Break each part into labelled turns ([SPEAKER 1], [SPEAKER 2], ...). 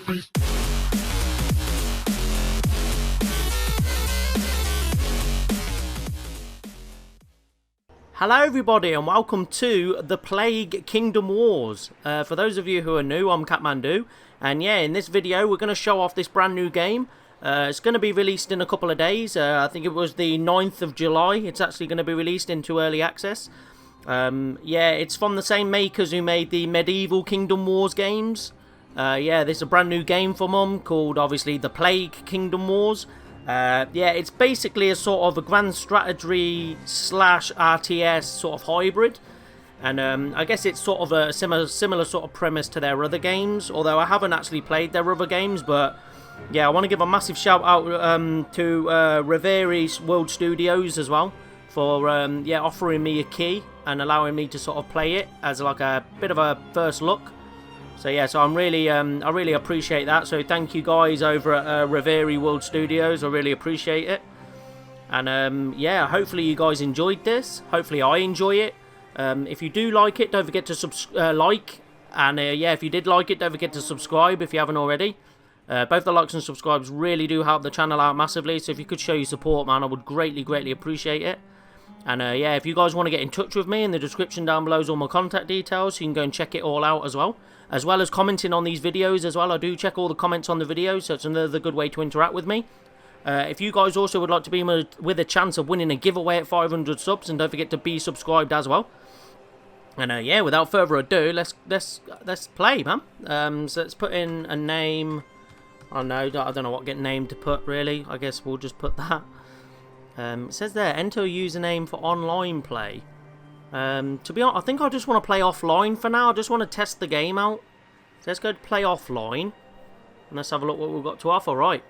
[SPEAKER 1] Hello everybody and welcome to The Plague Kingdom Wars. For those of you who are new, I'm Catmandu, and yeah, in this video we're going to show off this brand new game. It's going to be released in a couple of days. I think it was the 9th of July. It's actually going to be released into early access. Yeah, it's from the same makers who made the Medieval Kingdom Wars games. Yeah, this is a brand new game from them called, obviously, The Plague Kingdom Wars. Yeah, it's basically a sort of a grand strategy slash RTS sort of hybrid. And I guess it's sort of a similar sort of premise to their other games. Although I haven't actually played their other games, but yeah, I want to give a massive shout out to Reveri World Studios as well for yeah, offering me a key and allowing me to sort of play it as like a bit of a first look. So yeah, so I really appreciate that. So thank you guys over at Reveri World Studios. I really appreciate it. And yeah, hopefully you guys enjoyed this. Hopefully I enjoy it. If you do like it, don't forget to like. And yeah, if you did like it, don't forget to subscribe if you haven't already. Both the likes and subscribes really do help the channel out massively. So if you could show your support, man, I would greatly appreciate it. And yeah, if you guys want to get in touch with me, in the description down below is all my contact details. So you can go and check it all out as well. As well as commenting on these videos as well. I do check all the comments on the videos, so it's another good way to interact with me. If you guys also would like to be with a chance of winning a giveaway at 500 subs, and don't forget to be subscribed as well. And yeah, without further ado, let's play, man. So let's put in a name. Oh no, I don't know what name to put really. I guess we'll just put that. It says there, enter a username for online play. To be honest, I think I just want to play offline for now. I just want to test the game out. So let's go to play offline. And let's have a look what we've got to offer. Right.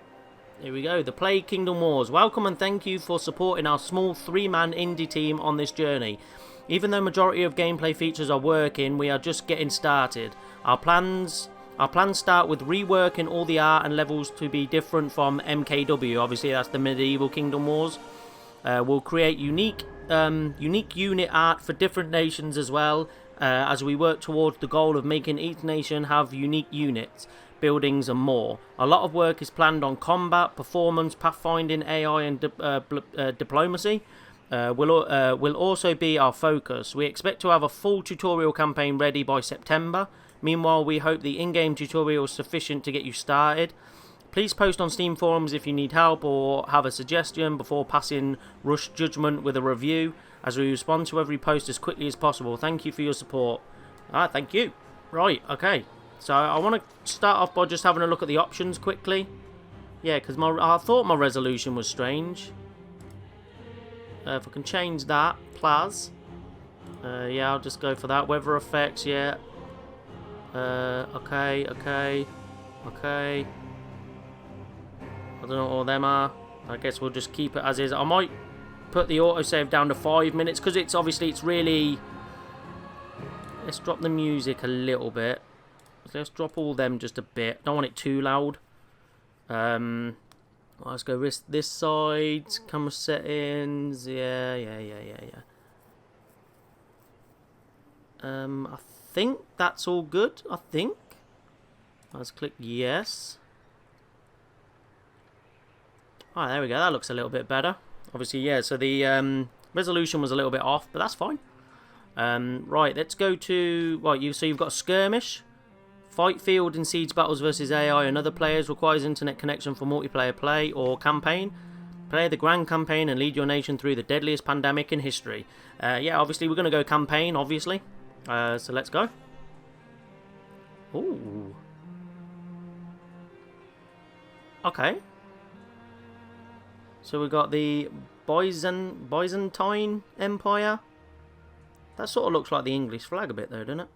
[SPEAKER 1] Here we go. The Plague Kingdom Wars. Welcome and thank you for supporting our small 3-man indie team on this journey. Even though majority of gameplay features are working, we are just getting started. Our plans start with reworking all the art and levels to be different from MKW. Obviously, that's the Medieval Kingdom Wars. We'll create unique unit art for different nations as well, as we work towards the goal of making each nation have unique units, buildings and more. A lot of work is planned on combat, performance, pathfinding, AI and diplomacy. Will also be our focus. We expect to have a full tutorial campaign ready by September. Meanwhile, we hope the in-game tutorial is sufficient to get you started. Please post on Steam forums if you need help or have a suggestion before passing rush judgment with a review, as we respond to every post as quickly as possible. Thank you for your support. Thank you. Right, okay. So I want to start off by just having a look at the options quickly. Yeah, because I thought my resolution was strange. If I can change that, Plas. Yeah, I'll just go for that. Weather effects, yeah. Okay. I don't know what all them are. I guess we'll just keep it as is. I might put the autosave down to 5 minutes because it's really... Let's drop the music a little bit. Let's drop all them just a bit. Don't want it too loud. Let's go this side. Camera settings. Yeah. I think that's all good. I think. Let's click yes. Alright, there we go. That looks a little bit better. Obviously, yeah, so the resolution was a little bit off, but that's fine. Right, let's go to... Right, so you've got a skirmish. Fight field in siege battles versus AI and other players. Requires internet connection for multiplayer play or campaign. Play the grand campaign and lead your nation through the deadliest pandemic in history. Yeah, obviously we're going to go campaign, obviously. So let's go. Ooh. Okay. So we've got the Byzantine Empire. That sort of looks like the English flag a bit though, doesn't it?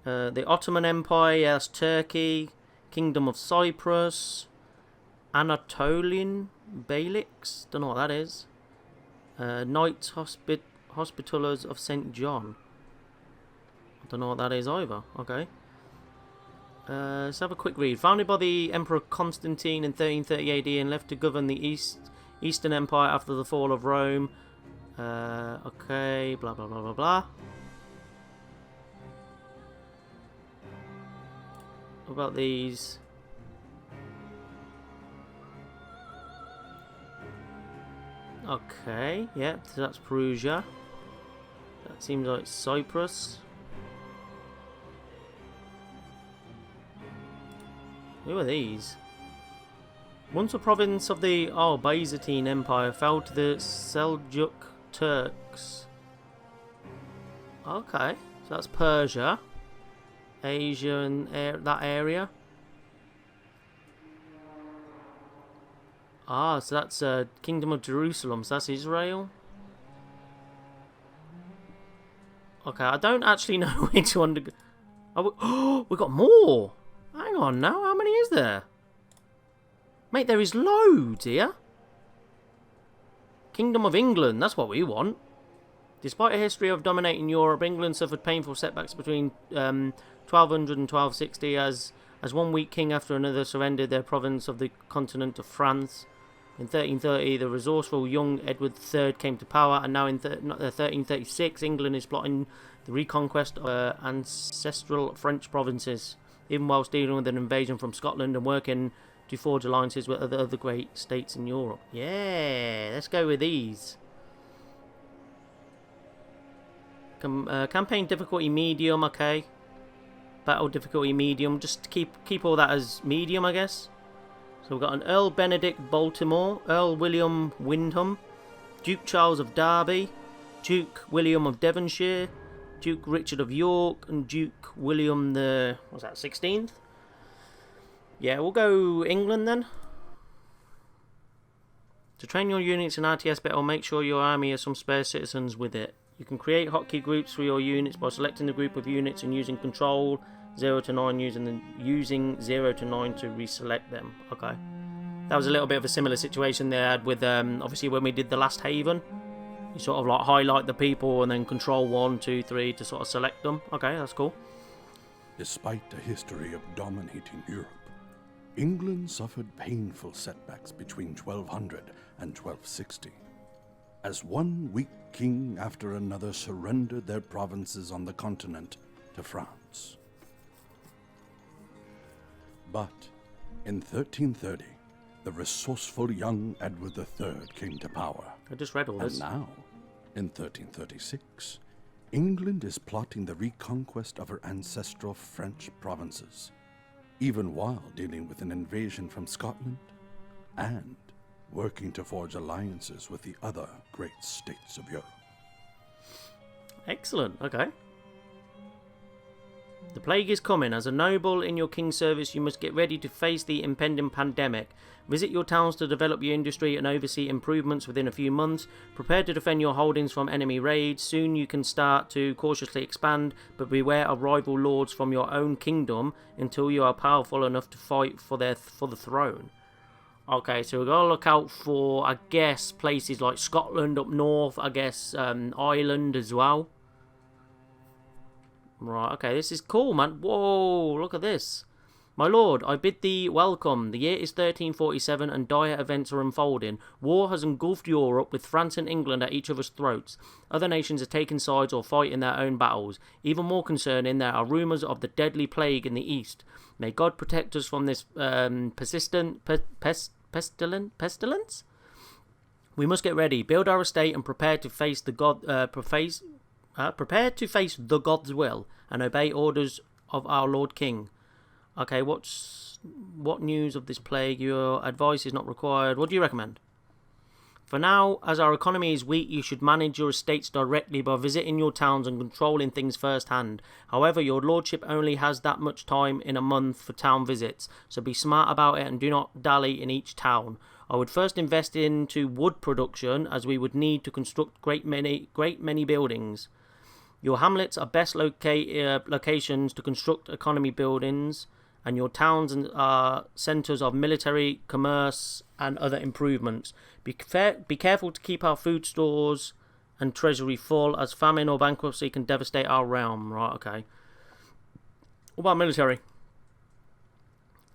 [SPEAKER 1] The Ottoman Empire, yeah, that's Turkey. Kingdom of Cyprus. Anatolian Beyliks, don't know what that is. Knights Hospitallers of St. John. I don't know what that is either. Okay. Let's have a quick read. Founded by the Emperor Constantine in 1330 AD and left to govern the Eastern Empire after the fall of Rome. Okay, blah blah blah blah blah. What about these? Okay, yep, so that's Perugia. That seems like Cyprus. Who are these? Once a province of the Byzantine Empire, fell to the Seljuk Turks. Okay, so that's Persia, Asia, and that area. Ah, so that's Kingdom of Jerusalem. So that's Israel. Okay, I don't actually know which one to go. Oh, we got more. Hang on now, how many is there? Mate, there is loads here. Kingdom of England, that's what we want. Despite a history of dominating Europe, England suffered painful setbacks between 1200 and 1260 as one weak king after another surrendered their province of the continent to France. In 1330, the resourceful young Edward III came to power, and now in 1336, England is plotting the reconquest of ancestral French provinces, even whilst dealing with an invasion from Scotland and working to forge alliances with other great states in Europe. Yeah, let's go with these. Campaign difficulty medium, okay. Battle difficulty medium, just keep all that as medium, I guess. So we've got an Earl Benedict Baltimore, Earl William Windham, Duke Charles of Derby, Duke William of Devonshire, Duke Richard of York, and Duke William the 16th? Yeah, we'll go England then. To train your units in RTS better, make sure your army has some spare citizens with it. You can create hotkey groups for your units by selecting the group of units and using Control 0 to 9 using 0 to 9 to reselect them. Okay. That was a little bit of a similar situation they had with obviously when we did the last Haven. You sort of like highlight the people and then Control 1, 2, 3 to sort of select them. Okay, that's cool.
[SPEAKER 2] Despite a history of dominating Europe, England suffered painful setbacks between 1200 and 1260, as one weak king after another surrendered their provinces on the continent to France. But in 1330, the resourceful young Edward III came to power.
[SPEAKER 1] I just read all this.
[SPEAKER 2] And now, in 1336, England is plotting the reconquest of her ancestral French provinces, even while dealing with an invasion from Scotland and working to forge alliances with the other great states of Europe.
[SPEAKER 1] Excellent, okay. The plague is coming. As a noble in your king's service, you must get ready to face the impending pandemic. Visit your towns to develop your industry and oversee improvements within a few months. Prepare to defend your holdings from enemy raids. Soon you can start to cautiously expand, but beware of rival lords from your own kingdom until you are powerful enough to fight for the throne. Okay, so we've got to look out for, I guess, places like Scotland up north, I guess Ireland as well. Right, okay, this is cool, man. Whoa, look at this. My lord, I bid thee welcome. The year is 1347 and dire events are unfolding. War has engulfed Europe with France and England at each other's throats. Other nations are taking sides or fighting their own battles. Even more concerning, there are rumours of the deadly plague in the east. May God protect us from this persistent pestilence? We must get ready, build our estate and prepare to face the prepare to face the God's will and obey orders of our Lord King. Okay, what news of this plague? Your advice is not required. What do you recommend? For now, as our economy is weak, you should manage your estates directly by visiting your towns and controlling things firsthand. However, your lordship only has that much time in a month for town visits, so be smart about it and do not dally in each town. I would first invest into wood production, as we would need to construct great many buildings. Your hamlets are best locations to construct economy buildings, and your towns are centres of military, commerce, and other improvements. Be careful to keep our food stores and treasury full, as famine or bankruptcy can devastate our realm. Right, okay. What about military?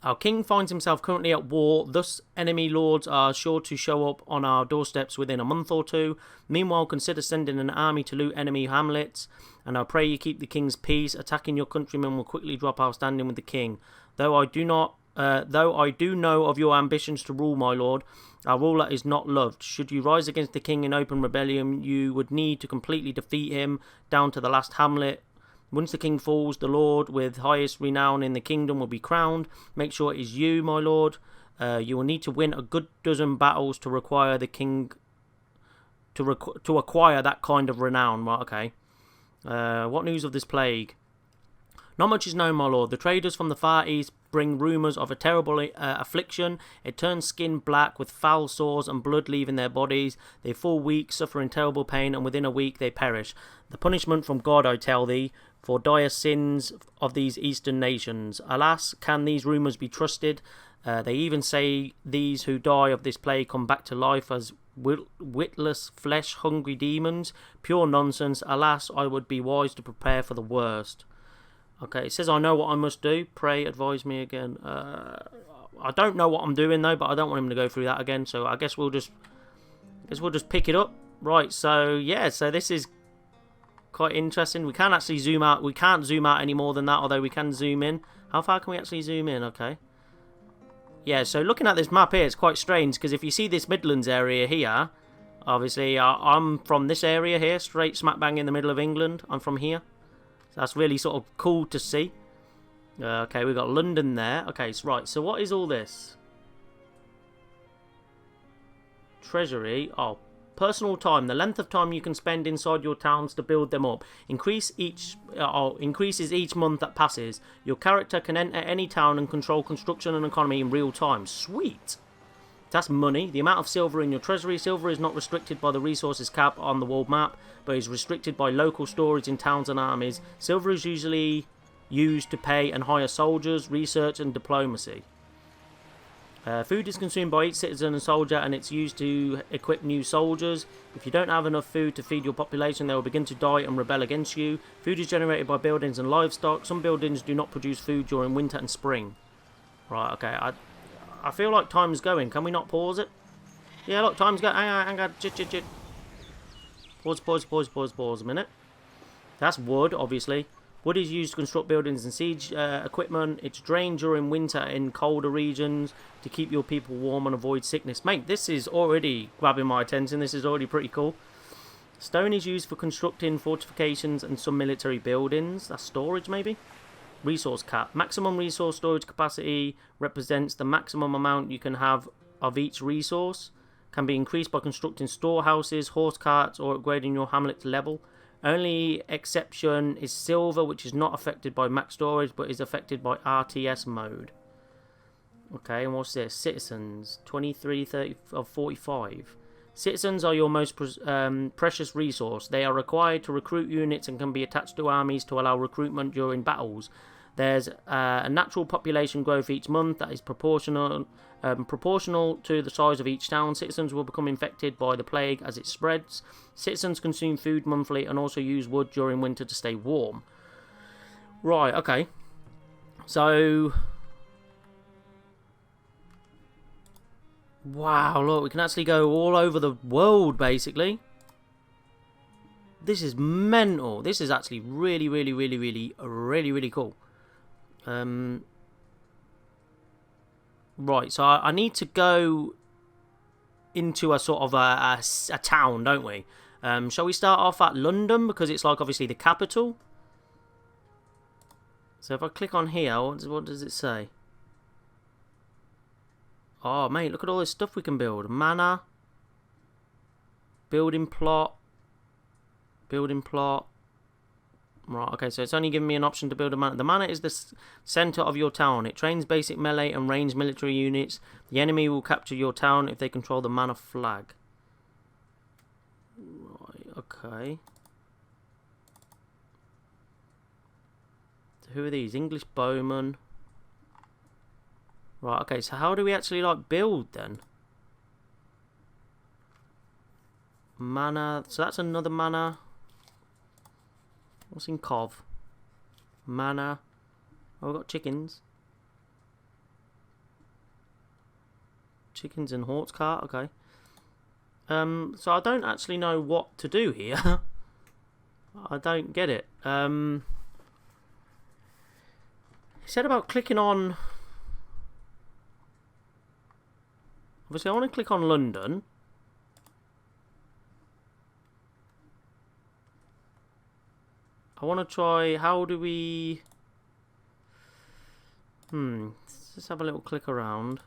[SPEAKER 1] Our king finds himself currently at war, thus enemy lords are sure to show up on our doorsteps within a month or two. Meanwhile, consider sending an army to loot enemy hamlets, and I pray you keep the king's peace. Attacking your countrymen will quickly drop our standing with the king. Though I do know of your ambitions to rule, my lord, our ruler is not loved. Should you rise against the king in open rebellion, you would need to completely defeat him down to the last hamlet. Once the king falls, the lord with highest renown in the kingdom will be crowned. Make sure it is you, my lord. You will need to win a good dozen battles to require the king to acquire that kind of renown. Right, okay. What news of this plague? Not much is known, my lord. The traders from the Far East bring rumours of a terrible affliction. It turns skin black with foul sores and blood leaving their bodies. They fall weak, suffering terrible pain, and within a week they perish. The punishment from God, I tell thee, for dire sins of these eastern nations. Alas, can these rumours be trusted? They even say these who die of this plague come back to life as witless, flesh-hungry demons. Pure nonsense. Alas, I would be wise to prepare for the worst. Okay, it says I know what I must do. Pray, advise me again. I don't know what I'm doing though, but I don't want him to go through that again. So I guess we'll just pick it up. Right. So yeah. So this is quite interesting. We can't actually zoom out. We can't zoom out any more than that, although we can zoom in. How far can we actually zoom in? Okay. Yeah. So looking at this map here, it's quite strange because if you see this Midlands area here, obviously I'm from this area here, straight smack bang in the middle of England. I'm from here. That's really sort of cool to see. Okay, we've got London there. Okay, so right. So what is all this? Treasury. Oh, personal time. The length of time you can spend inside your towns to build them up. Increases each month that passes. Your character can enter any town and control construction and economy in real time. Sweet. That's money. The amount of silver in your treasury. Silver is not restricted by the resources cap on the world map, but is restricted by local storage in towns and armies. Silver is usually used to pay and hire soldiers, research and diplomacy. Food is consumed by each citizen and soldier, and it's used to equip new soldiers. If you don't have enough food to feed your population, they will begin to die and rebel against you. Food is generated by buildings and livestock. Some buildings do not produce food during winter and spring. Right, okay, I feel like time's going. Can we not pause it? Yeah, look, time's going. Hang on. Jit. Pause a minute. That's wood, obviously. Wood is used to construct buildings and siege equipment. It's drained during winter in colder regions to keep your people warm and avoid sickness. Mate, this is already grabbing my attention. This is already pretty cool. Stone is used for constructing fortifications and some military buildings. That's storage, maybe? Resource cap. Maximum resource storage capacity represents the maximum amount you can have of each resource. Can be increased by constructing storehouses, horse carts, or upgrading your hamlet's level. Only exception is silver, which is not affected by max storage, but is affected by RTS mode. Okay, and what's this? Citizens. 23, 30, 45. Citizens are your most precious resource. They are required to recruit units and can be attached to armies to allow recruitment during battles. There's a natural population growth each month that is proportional to the size of each town. Citizens will become infected by the plague as it spreads. Citizens consume food monthly and also use wood during winter to stay warm. Right, okay. So... wow, look, we can actually go all over the world, basically. This is mental. This is actually really cool. Right, so I need to go into a sort of a town, don't we? Shall we start off at London, because it's like obviously the capital? So if I click on here, what does it say? Oh, mate, look at all this stuff we can build. Manor. Building plot. Right, okay, so it's only giving me an option to build a manor. The manor is the centre of your town. It trains basic melee and ranged military units. The enemy will capture your town if they control the manor flag. Right, okay. So who are these? English bowmen. Right, okay, so how do we actually, like, build, then? Manor. So that's another manor. What's in Cov? Manor. Oh, we've got chickens. Chickens and horse cart, okay. So I don't actually know what to do here. I don't get it. He said about clicking on... Obviously, I want to click on London. I want to try... How do we... Let's just have a little click around.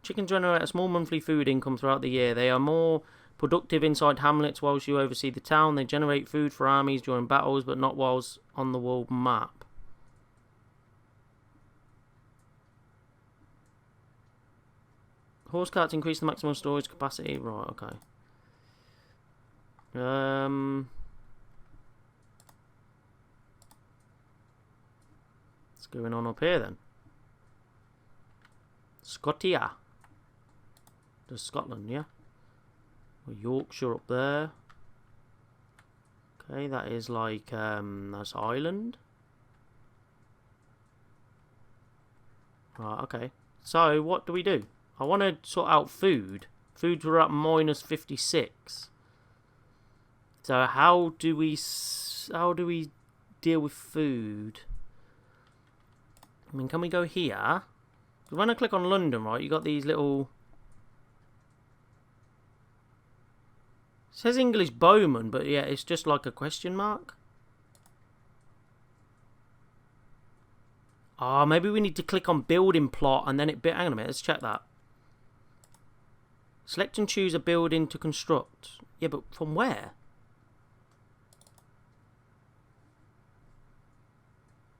[SPEAKER 1] Chickens generate a small monthly food income throughout the year. They are more productive inside hamlets whilst you oversee the town. They generate food for armies during battles, but not whilst on the world map. Horse carts increase the maximum storage capacity. Right, okay. What's going on up here then? Scotia. There's Scotland, yeah? Well, Yorkshire up there. Okay, that is like, that's Ireland. Right, okay. So, what do we do? I want to sort out food. Foods were at minus 56. So, how do we deal with food? I mean, can we go here? When I click on London, right, you got these little... It says English bowman, but yeah, it's just like a question mark. Ah, maybe we need to click on building plot and then it... Hang on a minute, let's check that. Select and choose a building to construct. Yeah, but from where?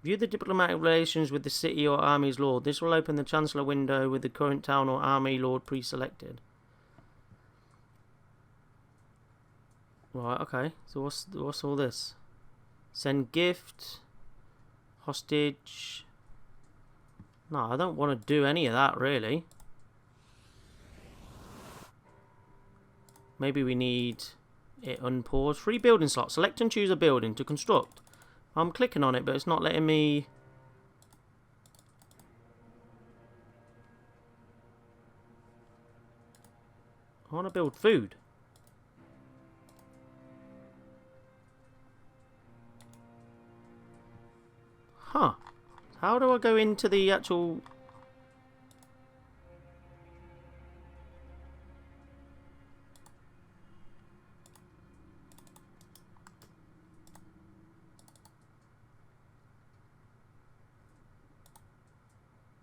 [SPEAKER 1] View the diplomatic relations with the city or army's lord. This will open the chancellor window with the current town or army lord pre-selected. Right, okay. So what's all this? Send gift. Hostage. No, I don't want to do any of that, really. Maybe we need it unpaused. Free building slot. Select and choose a building to construct. I'm clicking on it, but it's not letting me... I want to build food. Huh. How do I go into the actual...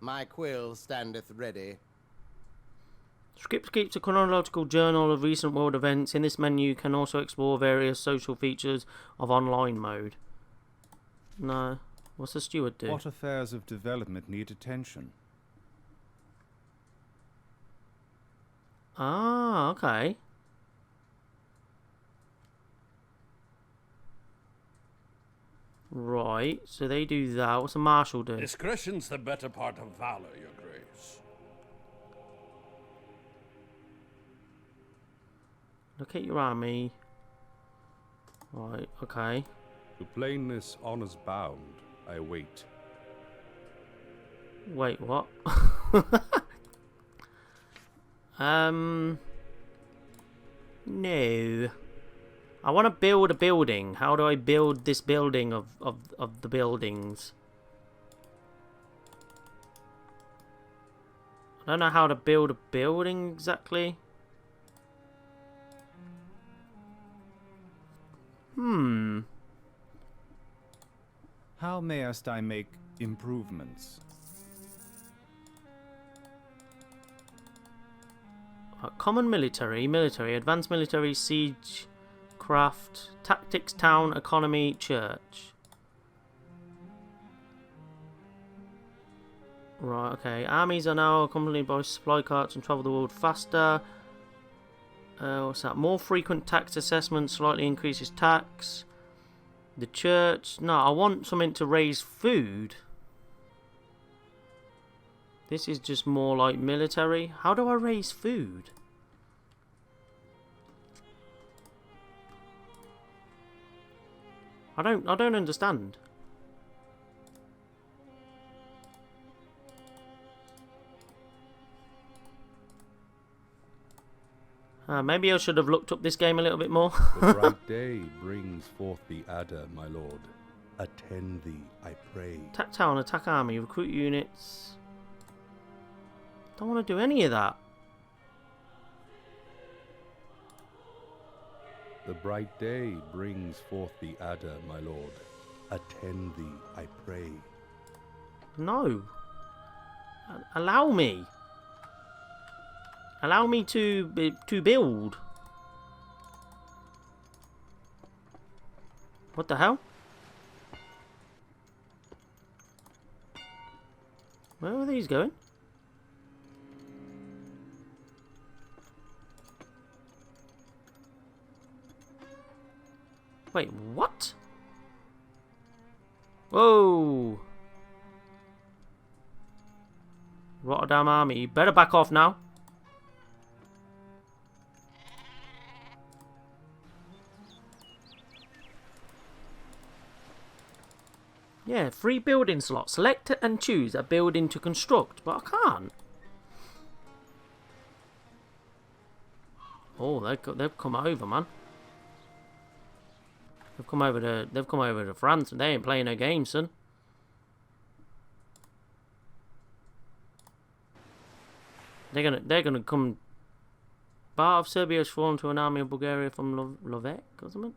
[SPEAKER 3] My quill standeth ready.
[SPEAKER 1] Script keeps a chronological journal of recent world events. In this menu, you can also explore various social features of online mode. No. What's the steward do?
[SPEAKER 4] What affairs of development need attention?
[SPEAKER 1] Ah, okay. Right, so they do that. What's a marshal do?
[SPEAKER 2] Discretion's the better part of valor, your grace.
[SPEAKER 1] Look at your army. Right, okay.
[SPEAKER 4] To plainness honours bound, I wait.
[SPEAKER 1] Wait, what? No. I want to build a building. How do I build this building of the buildings? I don't know how to build a building exactly.
[SPEAKER 4] How mayest I make improvements?
[SPEAKER 1] Common military, advanced military, siege, craft, tactics, town, economy, church. Right, okay. Armies are now accompanied by supply carts and travel the world faster. What's that? More frequent tax assessments slightly increases tax. The church. No, I want something to raise food. This is just more like military. How do I raise food? I don't understand. Maybe I should have looked up this game a little bit more.
[SPEAKER 4] The bright day brings forth the adder, my lord. Attend thee, I pray.
[SPEAKER 1] Attack town, attack army, recruit units. Don't want to do any of that.
[SPEAKER 4] The bright day brings forth the adder, my lord. Attend thee, I pray.
[SPEAKER 1] No. Allow me. Allow me to build. What the hell? Where are these going? Wait, what? Whoa! Rotterdam army, you better back off now. Yeah, free building slot. Select and choose a building to construct, but I can't. Oh, they've come over, man. They've come over to France, and they ain't playing no games, son. They're gonna come. Part of Serbia has fallen to an army of Bulgaria from Lovek or something.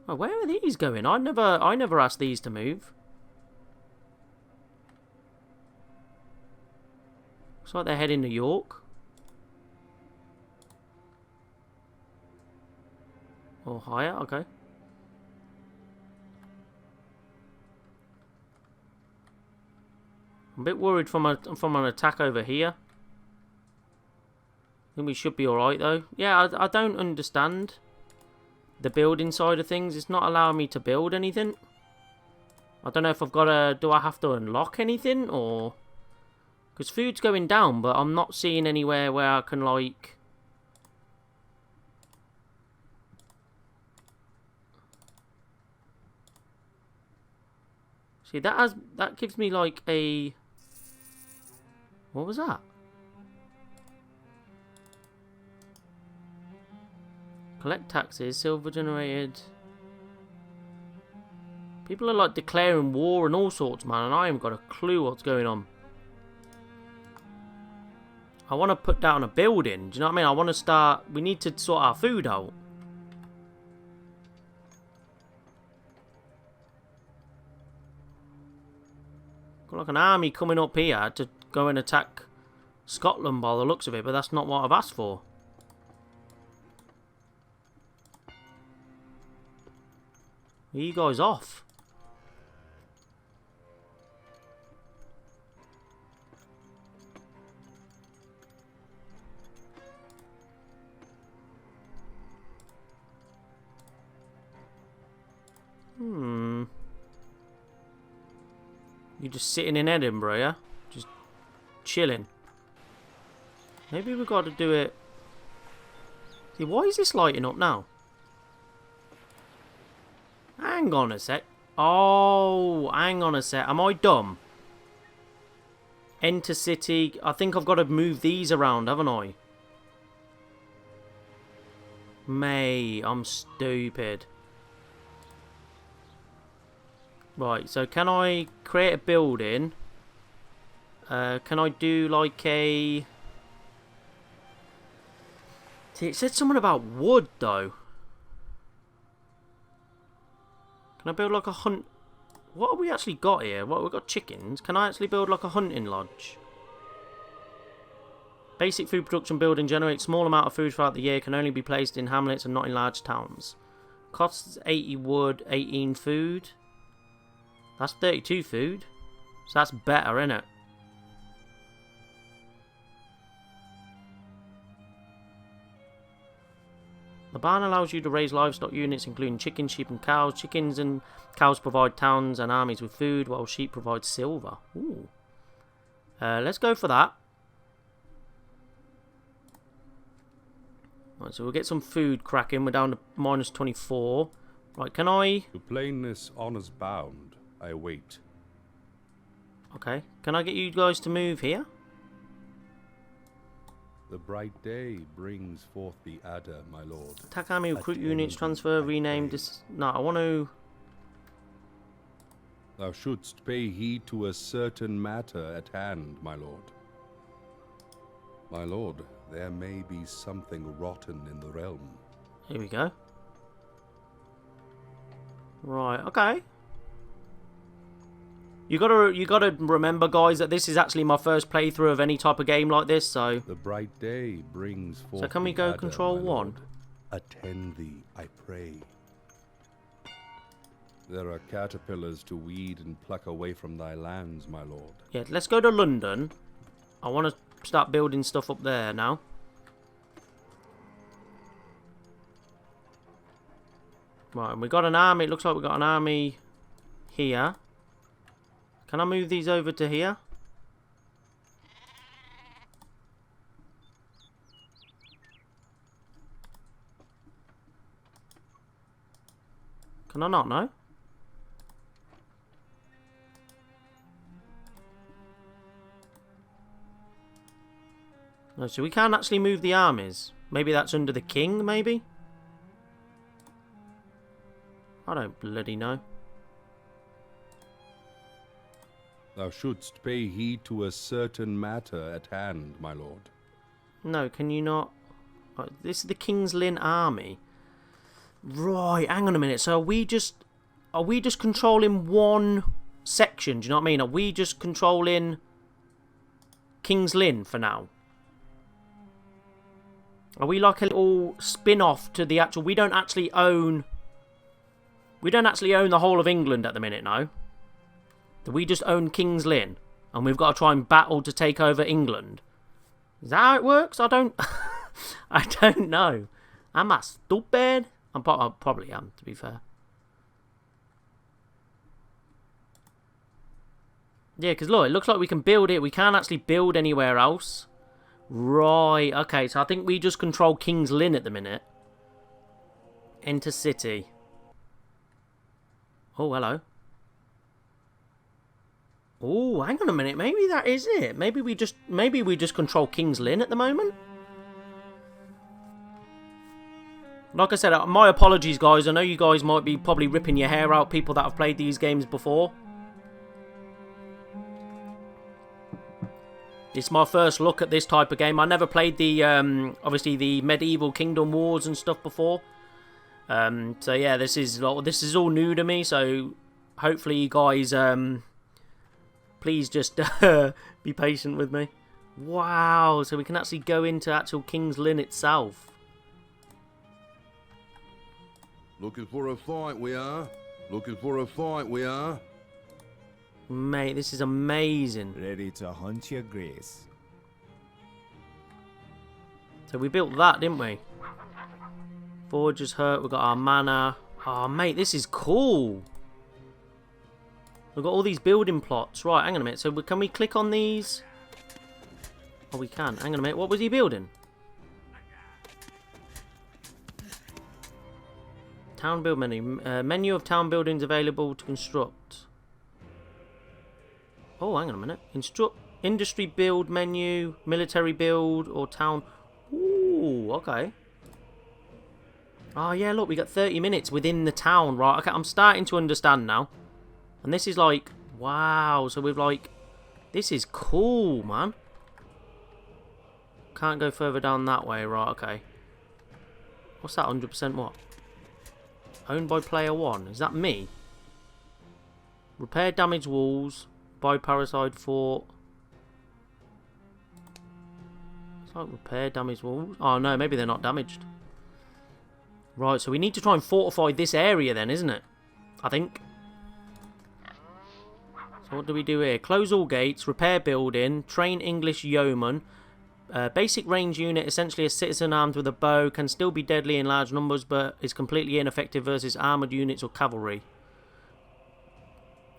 [SPEAKER 1] Oh, where are these going? I never asked these to move. Looks like they're heading to York. Or higher, okay. I'm a bit worried from an attack over here. I think we should be alright though. Yeah, I don't understand the building side of things. It's not allowing me to build anything. I don't know if I've got to... Do I have to unlock anything or... Because food's going down, but I'm not seeing anywhere where I can like... See, that gives me like a... What was that? Collect taxes, silver generated. People are like declaring war and all sorts, man, and I haven't got a clue what's going on. I want to put down a building, do you know what I mean? I want to start... We need to sort our food out. Got like an army coming up here to go and attack Scotland by the looks of it, but that's not what I've asked for. Are you guys off? You're just sitting in Edinburgh, yeah? Just chilling. Maybe we've got to do it... See, why is this lighting up now? Hang on a sec. Oh, hang on a sec. Am I dumb? Enter city. I think I've got to move these around, haven't I? I'm stupid. Right, so can I create a building? Can I do like a... See, it said something about wood, though. Can I build like a hunt... What have we actually got here? What, we've got chickens. Can I actually build like a hunting lodge? Basic food production building generates small amount of food throughout the year. Can only be placed in hamlets and not in large towns. Costs 80 wood, 18 food. That's 32 food. So that's better, innit? The barn allows you to raise livestock units including chickens, sheep and cows. Chickens and cows provide towns and armies with food, while sheep provide silver. Ooh. Let's go for that. Right, so we'll get some food cracking. We're down to minus 24. Right, can I...
[SPEAKER 4] To plainness honours bound, I wait.
[SPEAKER 1] Okay, can I get you guys to move here?
[SPEAKER 4] The bright day brings forth the adder, my lord.
[SPEAKER 1] Attack army, recruit units, transfer, rename, no, I want to...
[SPEAKER 4] Thou shouldst pay heed to a certain matter at hand, my lord. My lord, there may be something rotten in the realm.
[SPEAKER 1] Here we go. Right, okay. You gotta remember, guys, that this is actually my first playthrough of any type of game like this, so...
[SPEAKER 4] The bright day brings forth.
[SPEAKER 1] So can we go control 1?
[SPEAKER 4] Attend thee, I pray. There are caterpillars to weed and pluck away from thy lands, my lord.
[SPEAKER 1] Yeah, let's go to London. I want to start building stuff up there now. Right, and we got an army. It looks like we got an army here. Can I move these over to here? Can I not? No? No, so we can't actually move the armies. Maybe that's under the king, maybe? I don't bloody know.
[SPEAKER 4] Thou shouldst pay heed to a certain matter at hand, my lord.
[SPEAKER 1] No, can you not? This is the King's Lynn army. Right, hang on a minute. So are we just controlling one section? Do you know what I mean? Are we just controlling King's Lynn for now? Are we like a little spin-off to the actual... We don't actually own the whole of England at the minute, no? We just own King's Lynn. And we've got to try and battle to take over England. Is that how it works? I don't... I don't know. Am I stupid? I probably am, to be fair. Yeah, because look, it looks like we can build it. We can't actually build anywhere else. Right, okay, so I think we just control King's Lynn at the minute. Enter city. Oh, hello. Oh, hang on a minute. Maybe that is it. Maybe we just control King's Lynn at the moment. Like I said, my apologies, guys. I know you guys might be probably ripping your hair out, people that have played these games before. It's my first look at this type of game. I never played the, obviously, the medieval Kingdom Wars and stuff before. So yeah, this is all new to me. So hopefully you guys, please just be patient with me. Wow, so we can actually go into actual King's Lynn itself.
[SPEAKER 5] Looking for a fight, we are. Looking for a fight, we are.
[SPEAKER 1] Mate, this is amazing.
[SPEAKER 6] Ready to hunt your grace.
[SPEAKER 1] So we built that, didn't we? Forger's Hurt, we got our mana. Oh, mate, this is cool. We've got all these building plots. Right, hang on a minute. So can we click on these? Oh, we can. Hang on a minute. What was he building? Town build menu. Menu of town buildings available to construct. Oh, hang on a minute. Industry build menu, military build, or town. Ooh, okay. Oh, yeah, look, we got 30 minutes within the town, right? Okay, I'm starting to understand now. And this is like, wow. So we've like, this is cool, man. Can't go further down that way, right? Okay. What's that, 100% what? Owned by player 1. Is that me? Repair damaged walls. Buy parasite fort. It's like repair damaged walls. Oh no, maybe they're not damaged. Right, so we need to try and fortify this area then, isn't it? I think. So what do we do here? Close all gates. Repair building. Train English yeoman. Basic range unit, essentially a citizen armed with a bow, can still be deadly in large numbers, but is completely ineffective versus armoured units or cavalry.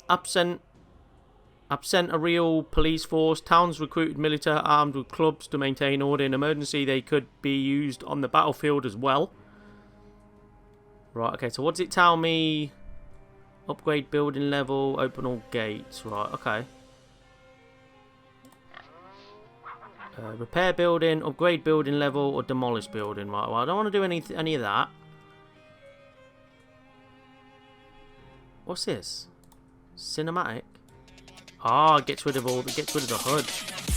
[SPEAKER 1] Absent a real police force. Towns recruited military armed with clubs to maintain order. In emergency, they could be used on the battlefield as well. Right, okay, so what does it tell me? Upgrade building level, open all gates. Right, okay. Repair building, upgrade building level, or demolish building. Right, well, I don't want to do any of that. What's this? Cinematic. Ah, gets rid of the HUD.